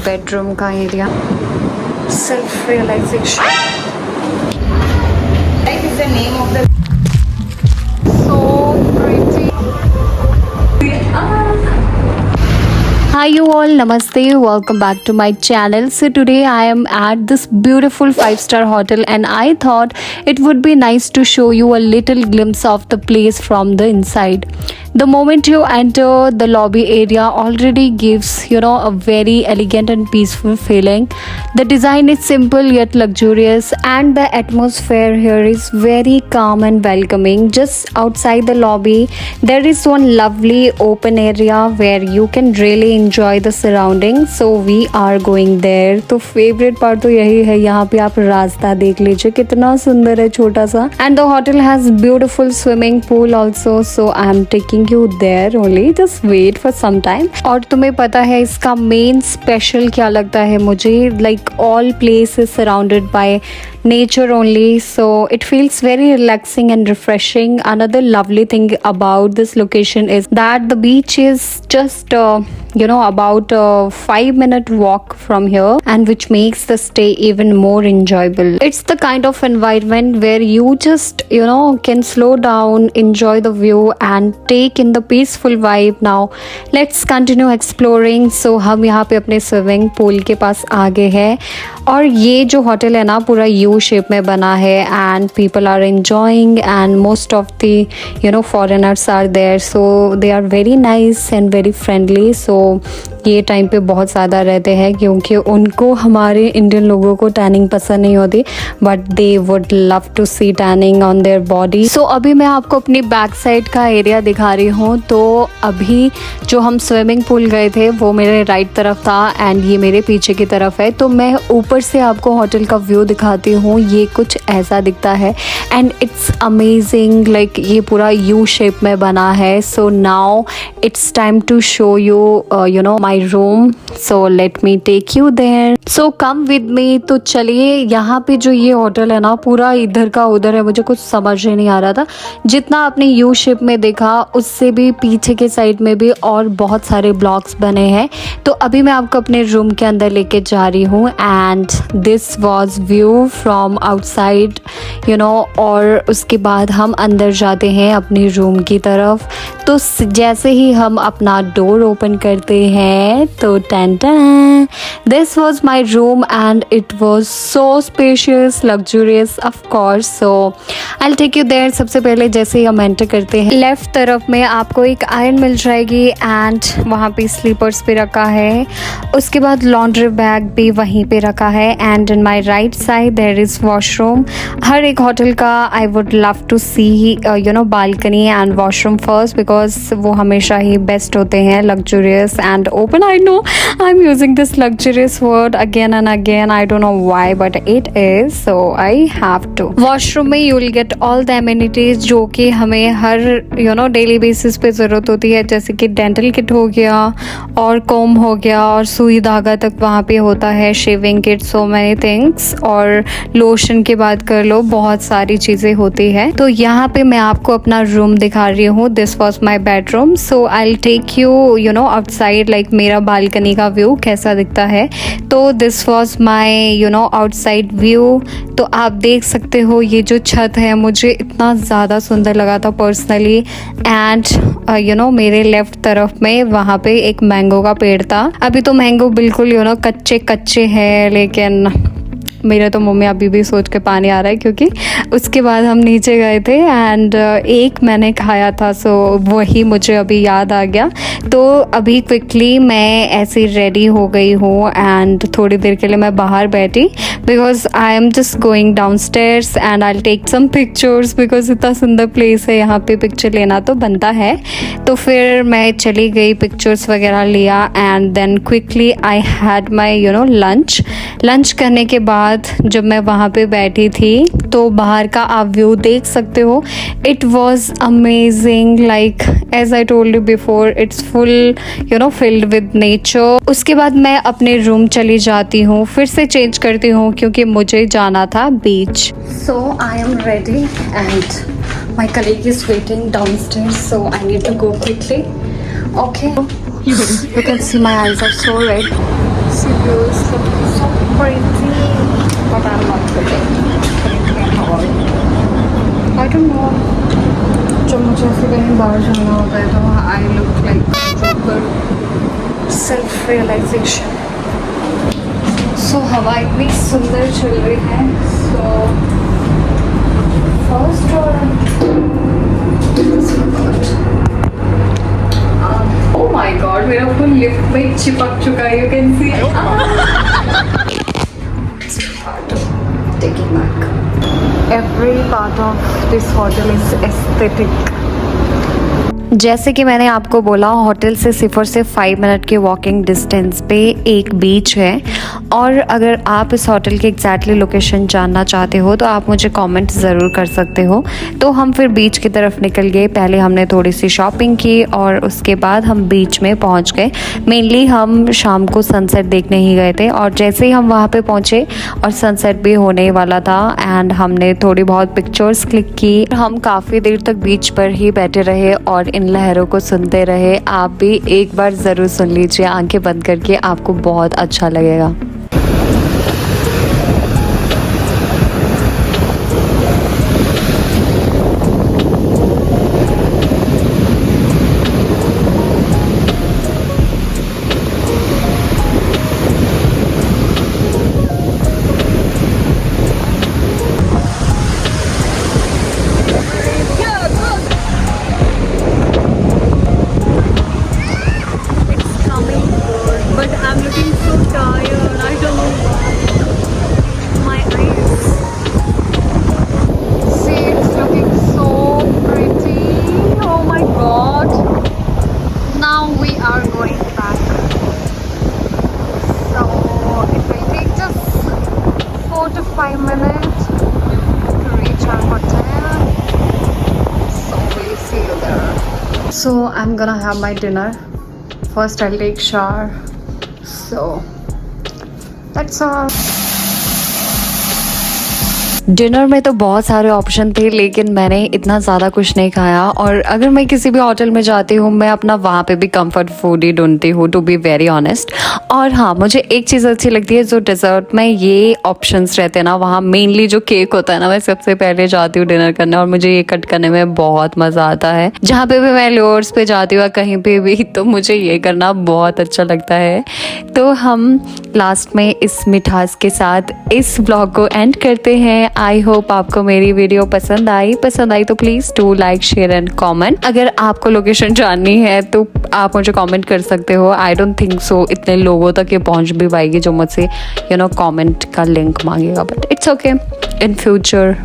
Bedroom का area. Self realization is the name of the so pretty. Hi you all, namaste, welcome back to my channel. So today I am at this beautiful 5-star hotel and I thought it would be nice to show you a little glimpse of the place from the inside. The moment you enter, the lobby area already gives, a very elegant and peaceful feeling. The design is simple yet luxurious and the atmosphere here is very calm and welcoming. Just outside the lobby, there is one lovely open area where you can really enjoy the surroundings. So we are going there. तो favorite part तो यही है, यहाँ पे आप रास्ता देख लीजिए कितना सुंदर है, छोटा सा. And the hotel has beautiful swimming pool also. So I am taking you there only. Just wait for some time. और तुम्हें पता है इसका main special क्या लगता है मुझे? Like all place is surrounded by nature only, so it feels very relaxing and refreshing. Another lovely thing about this location is that the beach is just about a 5-minute walk from here, and which makes the stay even more enjoyable. It's the kind of environment where you just can slow down, enjoy the view and take in the peaceful vibe. Now let's continue exploring. So हम यहाँ पे अपने swimming pool के पास आ गए हैं और ये जो होटल है ना पूरा यू शेप में बना है and people are enjoying and most of the foreigners are there, so they are very nice and very friendly. So ये टाइम पे बहुत ज़्यादा रहते हैं क्योंकि उनको हमारे इंडियन लोगों को टैनिंग पसंद नहीं होती, but they would love to see tanning on their body. So अभी मैं आपको अपनी बैक साइड का एरिया दिखा रही हूँ. तो अभी जो हम स्विमिंग पूल गए थे वो मेरे राइट तरफ था एंड ये मेरे पीछे की तरफ है. तो मैं ऊपर से आपको होटल का व्यू दिखाती हूँ. ये कुछ ऐसा दिखता है एंड इट्स अमेजिंग. लाइक ये पूरा यू शेप में बना है. So now it's time to show you my room. So let me take you there. So come with me. तो चलिए, यहाँ पे जो ये होटल है ना पूरा इधर का उधर है, मुझे कुछ समझ ही नहीं आ रहा था. जितना आपने यू शेप में देखा उससे भी पीछे के साइड में भी और बहुत सारे ब्लॉक्स बने हैं. तो अभी मैं आपको अपने रूम के अंदर लेके जा रही हूँ and this was view from outside और उसके बाद हम अंदर जाते हैं अपने रूम की तरफ. तो जैसे ही हम अपना डोर ओपन करते हैं तो this was my room and it was so spacious, luxurious of course. So I will take you there. सबसे पहले जैसे ही हम एंटर करते हैं लेफ्ट तरफ में आपको एक आयरन मिल जाएगी एंड वहाँ पे स्लीपर्स पे रखा है. उसके बाद लॉन्ड्री बैग भी वहीं पे रखा है and in my right side there is washroom. हर एक होटल का I would love to see balcony and washroom first because वो हमेशा ही बेस्ट होते हैं, luxurious and open. I know I am using this luxurious word again and again. I don't know why but it is, so I have to. Washroom में you will get all the amenities जो कि हमें हर daily basis पे ज़रूरत होती है, जैसे कि डेंटल किट हो गया और कोम हो गया और सुई धागा तक वहाँ पे होता है, shaving kit, so many things. और लोशन की बात कर लो, बहुत सारी चीज़ें होती है. तो यहाँ पे मैं आपको अपना रूम दिखा रही हूँ. This was my bedroom. So I will take you outside, like मेरा बालकनी का व्यू कैसा दिखता है. तो this was my outside view. तो आप देख सकते हो ये जो छत है मुझे इतना ज़्यादा सुंदर लगा था पर्सनली. एंड मेरे लेफ्ट तरफ में वहाँ पे एक मैंगो का पेड़ था. अभी तो मैंगो बिल्कुल कच्चे कच्चे है, लेकिन मेरे तो मुंह में अभी भी सोच के पानी आ रहा है क्योंकि उसके बाद हम नीचे गए थे एंड एक मैंने खाया था, सो वही मुझे अभी याद आ गया. तो अभी क्विकली मैं ऐसे रेडी हो गई हूँ एंड थोड़ी देर के लिए मैं बाहर बैठी because I am just going downstairs and I will take some pictures because इतना सुंदर प्लेस है, यहाँ पे पिक्चर लेना तो बनता है. तो फिर मैं चली गई, पिक्चर्स वगैरह लिया and then quickly I had my lunch करने के बाद जब मैं वहाँ पे बैठी थी तो बाहर का आप व्यू देख सकते हो. It was amazing, like as I told you before, it's full filled with nature. उसके बाद मैं अपने रूम चली जाती हूँ, फिर से चेंज करती हूँ क्योंकि मुझे जाना था beach. So I am ready and my colleague is waiting downstairs, so I need to go quickly. Okay, you can see my eyes are so red. sea views look so pretty, but I'm not feeling at all. I don't know. जब मुझे ऐसे कहीं बाहर जाना होता है तो I look like proper self-realization. So हवा इतनी सुंदर चल रही है. So first oh my god, मेरा फुल लिफ्ट में चिपक चुका है. You can see. Taking back. Every part of this hotel is aesthetic. जैसे कि मैंने आपको बोला, होटल से सिर्फ और सिर्फ 5 मिनट के वॉकिंग डिस्टेंस पे एक बीच है. और अगर आप इस होटल की एग्जैक्टली लोकेशन जानना चाहते हो तो आप मुझे कमेंट ज़रूर कर सकते हो. तो हम फिर बीच की तरफ निकल गए. पहले हमने थोड़ी सी शॉपिंग की और उसके बाद हम बीच में पहुंच गए. मेनली हम शाम को सनसेट देखने ही गए थे और जैसे ही हम वहाँ पे पहुँचे और सनसेट भी होने वाला था एंड हमने थोड़ी बहुत पिक्चर्स क्लिक की. हम काफ़ी देर तक बीच पर ही बैठे रहे और इन लहरों को सुनते रहे. आप भी एक बार ज़रूर सुन लीजिए आंखें बंद करके, आपको बहुत अच्छा लगेगा. So I'm gonna have my dinner. First I'll take shower. So that's all. Dinner में तो बहुत सारे ऑप्शन थे लेकिन मैंने इतना ज़्यादा कुछ नहीं खाया. और अगर मैं किसी भी होटल में जाती हूँ मैं अपना वहाँ पे भी कंफर्ट फूड ही ढूंढती हूँ, टू बी वेरी ऑनेस्ट. और हाँ, मुझे एक चीज़ अच्छी लगती है, जो डिज़र्ट में ये ऑप्शंस रहते हैं ना, वहाँ मेनली जो केक होता है ना, मैं सबसे पहले जाती हूँ डिनर करने और मुझे ये कट करने में बहुत मज़ा आता है. जहाँ पे भी मैं लोअर्स पे जाती हूँ कहीं पे भी, तो मुझे ये करना बहुत अच्छा लगता है. तो हम लास्ट में इस मिठास के साथ इस ब्लॉग को एंड करते हैं. आई होप आपको मेरी वीडियो पसंद आई तो please do like, share and comment. अगर आपको लोकेशन जाननी है तो आप मुझे कमेंट कर सकते हो. आई डोंट थिंक सो इतने लोगों तक ये पहुंच भी पाएगी जो मुझसे कमेंट का लिंक मांगेगा, but it's okay in future.